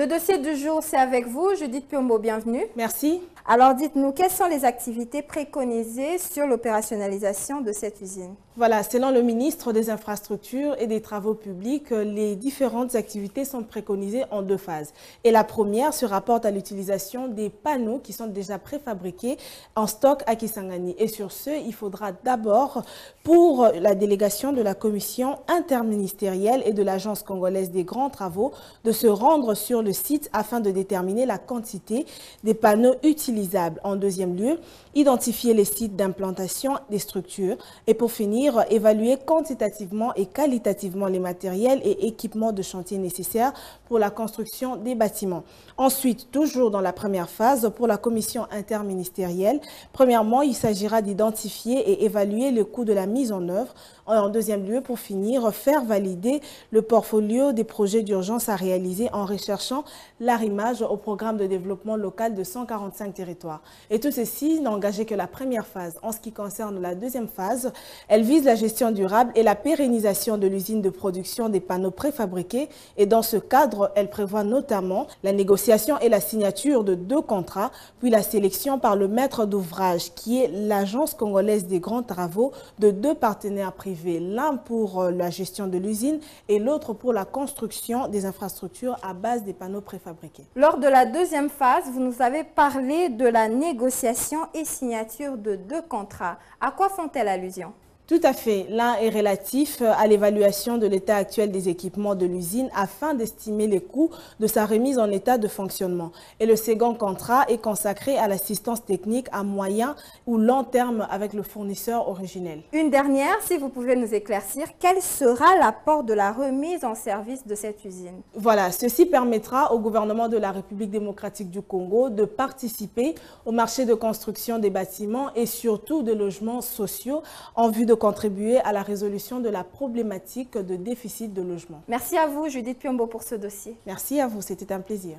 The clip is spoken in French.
Le dossier du jour, c'est avec vous, Judith Piombo, bienvenue. Merci. Alors dites-nous, quelles sont les activités préconisées sur l'opérationnalisation de cette usine? Voilà, selon le ministre des Infrastructures et des Travaux publics, les différentes activités sont préconisées en deux phases. Et la première se rapporte à l'utilisation des panneaux qui sont déjà préfabriqués en stock à Kisangani. Et sur ce, il faudra d'abord, pour la délégation de la commission interministérielle et de l'Agence congolaise des grands travaux, de se rendre sur le site afin de déterminer la quantité des panneaux utilisables. En deuxième lieu, identifier les sites d'implantation des structures et pour finir, évaluer quantitativement et qualitativement les matériels et équipements de chantier nécessaires pour la construction des bâtiments. Ensuite, toujours dans la première phase, pour la commission interministérielle, premièrement, il s'agira d'identifier et évaluer le coût de la mise en œuvre. En deuxième lieu, pour finir, faire valider le portfolio des projets d'urgence à réaliser en recherchant l'arrimage au programme de développement local de 145 territoires. Et tout ceci n'engageait que la première phase. En ce qui concerne la deuxième phase, elle vise la gestion durable et la pérennisation de l'usine de production des panneaux préfabriqués. Et dans ce cadre, elle prévoit notamment la négociation et la signature de 2 contrats, puis la sélection par le maître d'ouvrage, qui est l'Agence congolaise des grands travaux, de 2 partenaires privés, l'un pour la gestion de l'usine et l'autre pour la construction des infrastructures à base des panneaux préfabriqués. Lors de la deuxième phase, vous nous avez parlé de la négociation et signature de 2 contrats. À quoi font-elles allusion? Tout à fait. L'un est relatif à l'évaluation de l'état actuel des équipements de l'usine afin d'estimer les coûts de sa remise en état de fonctionnement. Et le second contrat est consacré à l'assistance technique à moyen ou long terme avec le fournisseur originel. Une dernière, si vous pouvez nous éclaircir, quel sera l'apport de la remise en service de cette usine? Voilà, ceci permettra au gouvernement de la République démocratique du Congo de participer au marché de construction des bâtiments et surtout de logements sociaux en vue de contribuer à la résolution de la problématique de déficit de logement. Merci à vous, Judith Piombo, pour ce dossier. Merci à vous, c'était un plaisir.